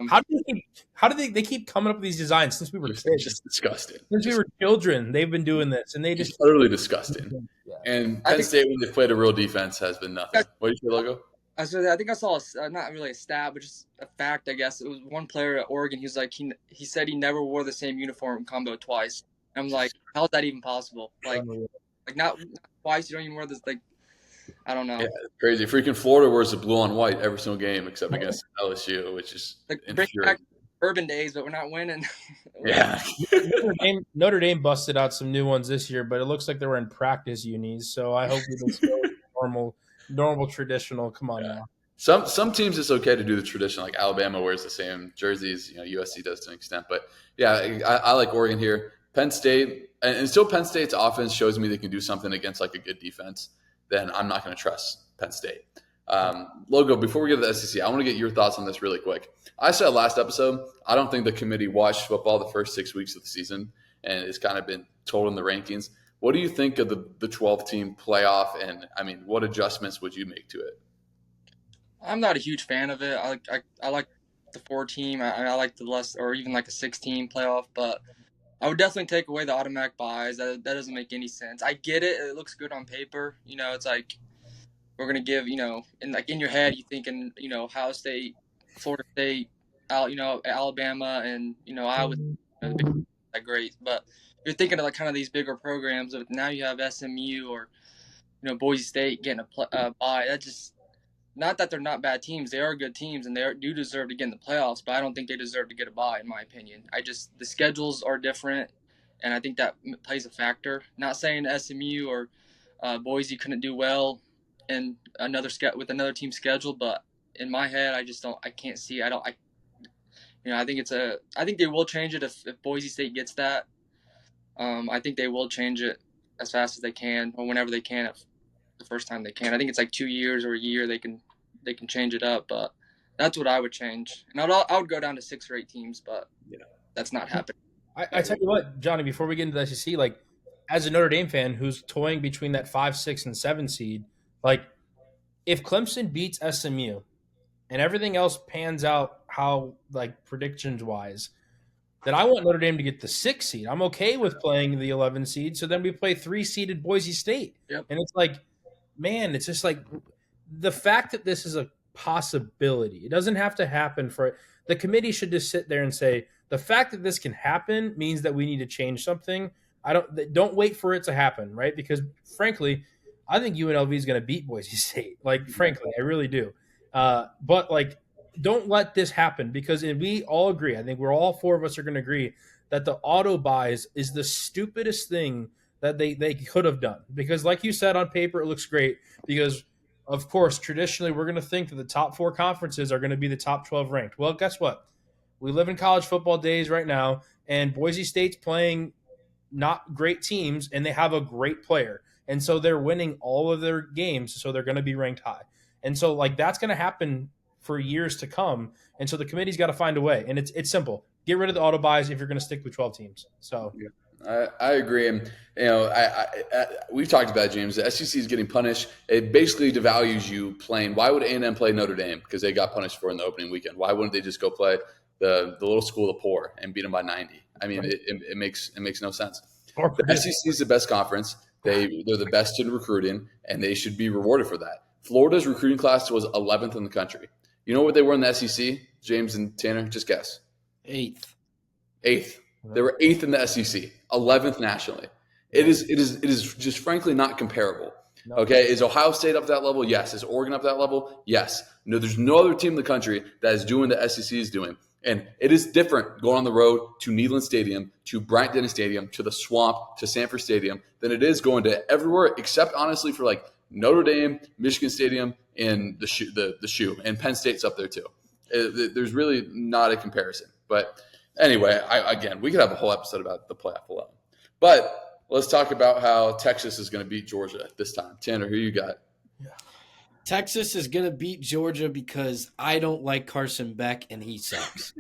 How do they keep coming up with these designs since we were kids? Just disgusting. Since we were children, they've been doing this, and they just utterly disgusting. Yeah. And Penn State, when they played a real defense, has been nothing. What do you say, Logo? I think I saw not really a stat, but just a fact, I guess. It was one player at Oregon. He was like he said he never wore the same uniform combo twice. I'm like, how is that even possible? Like not twice. You don't even wear this. Like, I don't know. Yeah, it's crazy. Freaking Florida wears the blue on white every single game except against LSU, which is bring back urban days, but we're not winning. Yeah. Notre Dame busted out some new ones this year, but it looks like they were in practice unis. So I hope we just go normal traditional. Come on now. Some teams it's okay to do the tradition, like Alabama wears the same jerseys. USC does to an extent, but yeah, I like Oregon here. Penn State, and until Penn State's offense shows me they can do something against like a good defense, then I'm not going to trust Penn State. Logo, before we get to the SEC, I want to get your thoughts on this really quick. I said last episode, I don't think the committee watched football the first 6 weeks of the season, and it's kind of been told in the rankings. What do you think of the 12-team playoff, and, I mean, what adjustments would you make to it? I'm not a huge fan of it. I like the 4-team. I like the less, or even like a 6-team playoff, but I would definitely take away the automatic buys. That doesn't make any sense. I get it. It looks good on paper. It's like we're gonna give, in your head, you thinking, Ohio State, Florida State, Alabama, and Iowa. That great, but you're thinking of like kind of these bigger programs. Of now you have SMU or Boise State getting a bye. That just not that they're not bad teams. They are good teams, and do deserve to get in the playoffs. But I don't think they deserve to get a bye, in my opinion. The schedules are different, and I think that plays a factor. Not saying SMU or Boise couldn't do well in with another team's schedule, but in my head, I just don't. I can't see. I think they will change it if Boise State gets that. I think they will change it as fast as they can or whenever they can. If the first time they can, I think it's like 2 years or a year they can change it up. But that's what I would change, and I would go down to 6 or 8 teams, but that's not happening. I tell you what, Johnny, before we get into the SEC, like as a Notre Dame fan who's toying between that 5, 6, and 7 seed, like if Clemson beats SMU and everything else pans out how like predictions wise, then I want Notre Dame to get the 6 seed. I'm okay with playing the 11 seed. So then we play 3-seeded Boise State. Yep. And it's like, man, it's just like the fact that this is a possibility. It doesn't have to happen for it. The committee should just sit there and say, the fact that this can happen means that we need to change something. Don't wait for it to happen, right? Because frankly, I think UNLV is going to beat Boise State. Like, frankly, I really do. But like, don't let this happen because we all agree. I think all 4 of us are going to agree that the auto buys is the stupidest thing that they could have done. Because like you said, on paper, it looks great because, of course, traditionally we're going to think that the top 4 conferences are going to be the top 12 ranked. Well, guess what? We live in college football days right now, and Boise State's playing not great teams, and they have a great player. And so they're winning all of their games, so they're going to be ranked high. And so, like, that's going to happen for years to come. And so the committee's got to find a way. And it's simple. Get rid of the auto buys if you're going to stick with 12 teams. So I agree. And, we've talked about it, James. The SEC is getting punished. It basically devalues you playing. Why would A&M play Notre Dame? Because they got punished for in the opening weekend. Why wouldn't they just go play the little school of the poor and beat them by 90? I mean, it makes no sense. The SEC is the best conference. They're the best in recruiting, and they should be rewarded for that. Florida's recruiting class was 11th in the country. You know what they were in the SEC, James and Tanner? Just guess. 8th. They were 8th in the SEC, 11th nationally. It is just frankly not comparable. No. Okay, is Ohio State up that level? Yes. Is Oregon up that level? Yes. No, there's no other team in the country that is doing the SEC is doing. And it is different going on the road to Neyland Stadium, to Bryant-Denny Stadium, to the Swamp, to Sanford Stadium than it is going to everywhere except, honestly, for like Notre Dame, Michigan Stadium, and the Shoe, and Penn State's up there too. There's really not a comparison. But anyway, again, we could have a whole episode about the playoff alone. But let's talk about how Texas is going to beat Georgia this time. Tanner, who you got? Yeah. Texas is going to beat Georgia because I don't like Carson Beck and he sucks.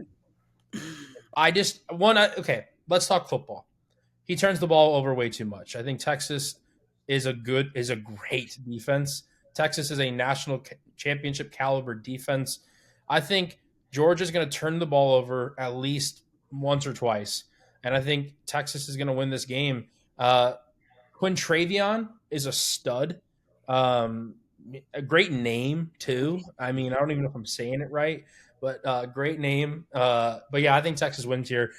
Okay, let's talk football. He turns the ball over way too much. I think Texas is a great defense. Texas is a national championship caliber defense. I think Georgia's going to turn the ball over at least once or twice, and I think Texas is going to win this game. Quintravion is a stud. A great name too. I mean, I don't even know if I'm saying it right, but great name. But yeah, I think Texas wins here.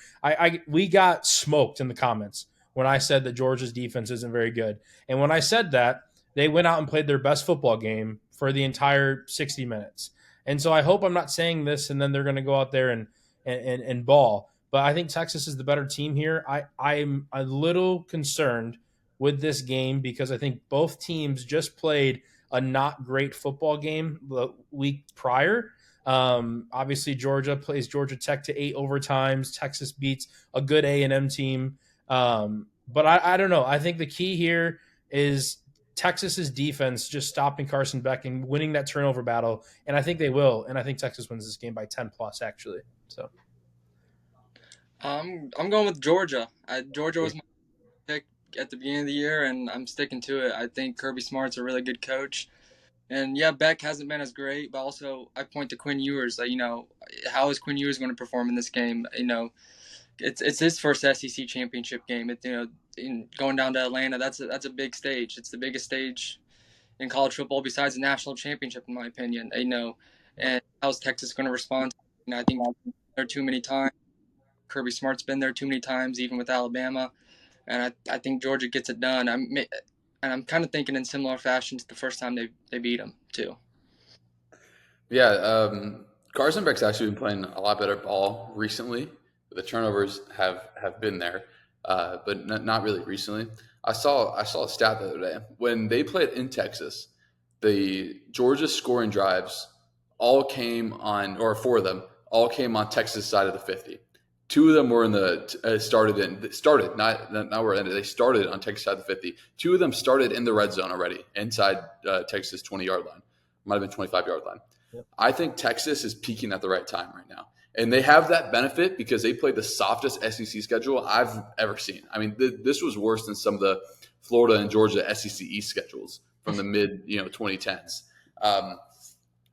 We got smoked in the comments when I said that Georgia's defense isn't very good. And when I said that, they went out and played their best football game for the entire 60 minutes. And so I hope I'm not saying this and then they're going to go out there and ball. But I think Texas is the better team here. I'm a little concerned with this game because I think both teams just played a not great football game the week prior. Obviously, Georgia plays Georgia Tech to 8 overtimes. Texas beats a good A&M team. But I don't know. I think the key here is Texas's defense just stopping Carson Beck and winning that turnover battle, and I think they will. And I think Texas wins this game by 10 plus actually. So I'm going with Georgia. Georgia was my pick at the beginning of the year, and I'm sticking to it. I think Kirby Smart's a really good coach. And yeah, Beck hasn't been as great, but also I point to Quinn Ewers. Like, how is Quinn Ewers going to perform in this game? It's his first SEC championship game. Going down to Atlanta, that's a big stage. It's the biggest stage in college football besides the national championship, in my opinion. And how's Texas going to respond? I think there are too many times. Kirby Smart's been there too many times, even with Alabama, and I think Georgia gets it done. I'm kind of thinking in similar fashion to the first time they beat them too. Yeah, Carson Beck's actually been playing a lot better ball recently. The turnovers have been there, but not really recently. I saw a stat the other day. When they played in Texas, the Georgia scoring drives all came on, or four of them all came on Texas side of the 50. Two of them were in the started not where it ended. They started on Texas side of the 50. Two of them started in the red zone already inside Texas 20-yard line. Might have been 25-yard line. Yep. I think Texas is peaking at the right time right now. And they have that benefit because they played the softest SEC schedule I've ever seen. I mean, this was worse than some of the Florida and Georgia SEC East schedules from the mid 2010s.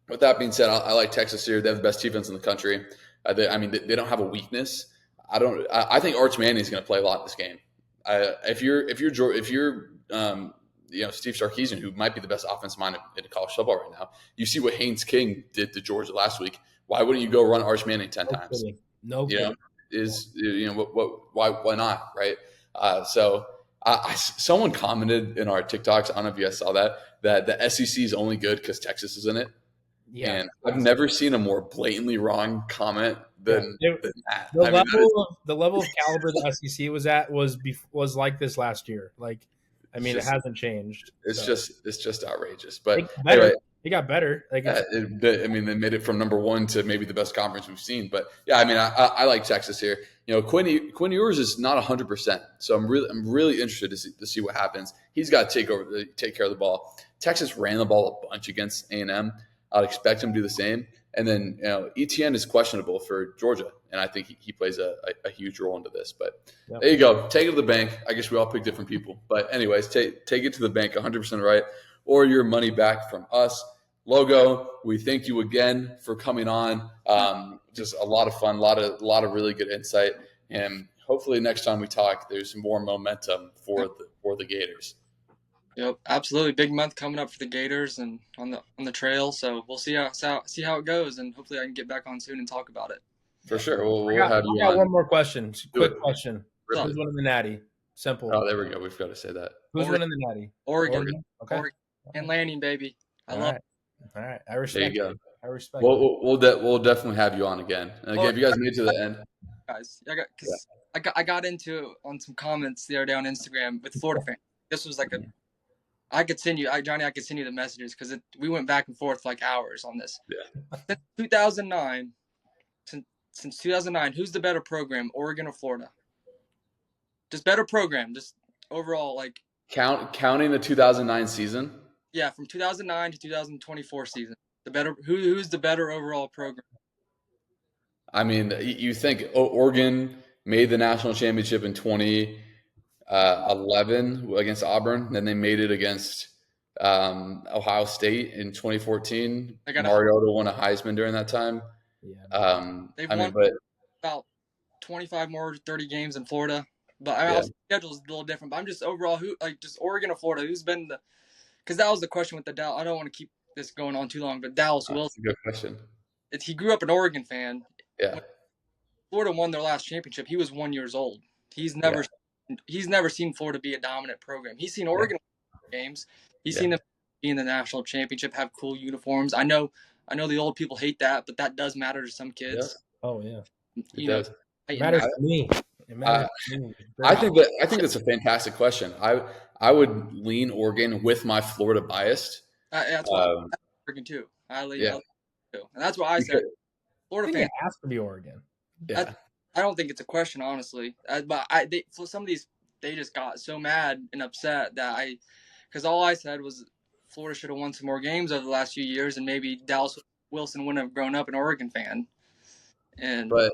With that being said, I like Texas here. They have the best defense in the country. They don't have a weakness. I think Arch Manning is going to play a lot in this game. If you're Steve Sarkisian, who might be the best offensive mind in college football right now, you see what Haynes King did to Georgia last week. Why wouldn't you go run Arch Manning 10 times? No kidding. Why not, right? Someone commented in our TikToks, I don't know if you guys saw that the SEC is only good because Texas is in it. Yeah, and I've never seen a more blatantly wrong comment than that. The level of caliber the SEC was at was like this last year. It hasn't changed. It's just outrageous. But it got better. They made it from number one to maybe the best conference we've seen. But yeah, I like Texas here. Quinn Ewers is not 100%, so I'm really interested to see what happens. He's got to take care of the ball. Texas ran the ball a bunch against A&M. I'd expect him to do the same. And then ETN is questionable for Georgia, and I think he plays a huge role into this. But There you go. Take it to the bank. I guess we all pick different people. But anyways, take it to the bank, 100% right, or your money back from us. Logo, we thank you again for coming on. Just a lot of fun, a lot of really good insight, and hopefully next time we talk, there's more momentum for the Gators. Yep, absolutely. Big month coming up for the Gators and on the trail. So we'll see how it goes, and hopefully I can get back on soon and talk about it. For sure. We'll have you on. One more question. Quick question. Who's winning the Natty? Simple. Oh, there we go. We've got to say that. Who's winning the Natty? Oregon. Okay. Oregon. And Lanning, baby. I love it. All right. I respect. There you go. I respect. We'll definitely have you on again. And again, if you guys made it to the end, guys, I got into on some comments the other day on Instagram with Florida fans. This was I could send you, Johnny. I could send you the messages because we went back and forth like hours on this. Yeah. Since 2009, who's the better program, Oregon or Florida? Just better program, just overall, counting the 2009 season. Yeah, from 2009 to 2024 season, who's the better overall program? You think Oregon made the national championship in 2011 against Auburn, then they made it against Ohio State in 2014. Mariota won a Heisman during that time. Yeah. They've won about 25 more 30 games in Florida, but the schedule is a little different. But I'm just overall just Oregon or Florida, who's been because that was the question with the Dallas. I don't want to keep this going on too long, but Dallas Wilson. Good question. He grew up an Oregon fan. Yeah. When Florida won their last championship, he was 1 year old. He's never seen Florida be a dominant program. He's seen Oregon games. He's seen them be in the national championship, have cool uniforms. I know the old people hate that, but that does matter to some kids. Yeah. Oh yeah. It does. It matters to me. I think that's a fantastic question. I would lean Oregon with my Florida bias. That's why I'm Oregon too. I lean too, and that's what I said. Florida fans has to be Oregon. Yeah. I don't think it's a question, honestly. But for some of these, they just got so mad and upset that because all I said was Florida should have won some more games over the last few years, and maybe Dallas Wilson wouldn't have grown up an Oregon fan. And But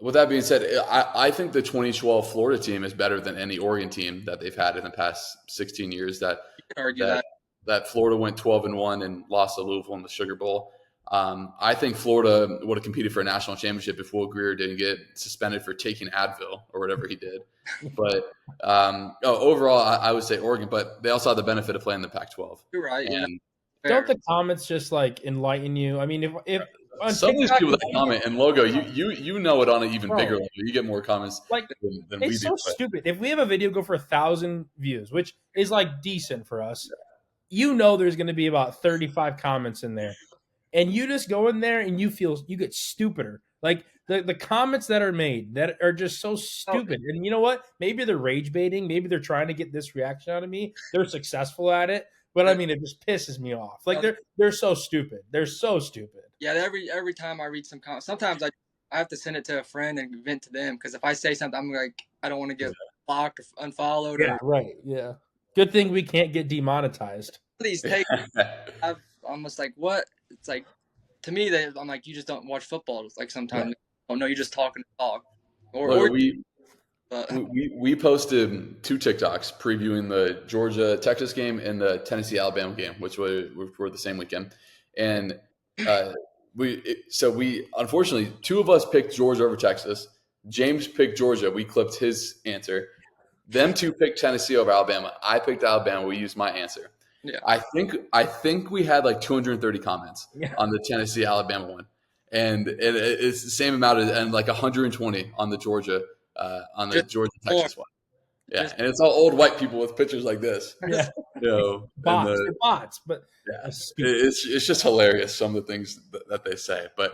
with that being said, I think the 2012 Florida team is better than any Oregon team that they've had in the past 16 years. That you could argue that. Florida went 12-1 and lost to Louisville in the Sugar Bowl. I think Florida would have competed for a national championship if Will Greer didn't get suspended for taking Advil or whatever he did. But overall, I would say Oregon. But they also had the benefit of playing the Pac-12. You're right. And Don't the comments just like enlighten you? I mean, if on some of these TikTok, people that comment and Logo, you know it on an even Bro. bigger level. You get more comments like than we it's do. so stupid. If we have a video go for 1,000 views, which is like decent for us, you know there's going to be about 35 comments in there, and you just go in there and you get stupider. Like the comments that are made that are just so stupid. And you know what? Maybe they're rage baiting. Maybe they're trying to get this reaction out of me. They're successful at it, but I mean, it just pisses me off. Like they're so stupid. They're so stupid. Yeah, every time I read some comments, sometimes I have to send it to a friend and vent to them because if I say something, I'm like, I don't want to get blocked or unfollowed. Yeah, right. Yeah. Good thing we can't get demonetized. These takes, I'm almost like, what? It's like, to me, I'm like, you just don't watch football. It's like sometimes, oh no, you're just talking to talk. We posted 2 TikToks previewing the Georgia-Texas game and the Tennessee-Alabama game, which were the same weekend. And we unfortunately 2 of us picked Georgia over Texas. James picked Georgia. We clipped his answer. Them 2 picked Tennessee over Alabama. I picked Alabama. We used my answer. Yeah. I think we had like 230 comments on the Tennessee-Alabama one, and it's the same amount and like 120 on the Georgia Georgia-Texas one. Yeah, and it's all old white people with pictures like this. Yeah. Bots, they're bots, but yeah, it's just hilarious some of the things that they say. But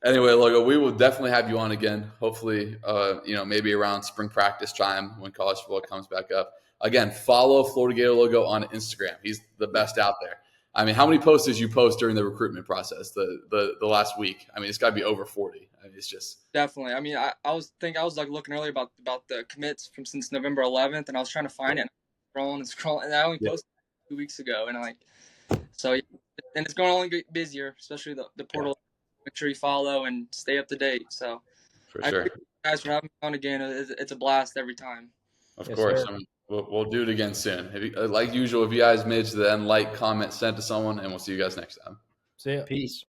anyway, Logo, we will definitely have you on again. Hopefully, maybe around spring practice time when college football comes back up. Again, follow FloridaGatorLogo on Instagram. He's the best out there. I mean, how many posts did you post during the recruitment process the last week? I mean, it's got to be over 40. I mean, it's just definitely. I mean, I was like looking earlier about the commits from since November 11th, and I was trying to find it, scrolling, and I only posted 2 weeks ago, and I'm like, so, and it's going to only get busier, especially the portal. Make sure you follow and stay up to date. So, for I sure. appreciate you guys for having me on again. It's a blast every time. Of Yes, course. sir. I mean, we'll do it again soon. Like usual, if you guys made it to the end, like, comment, send to someone, and we'll see you guys next time. See ya. Peace.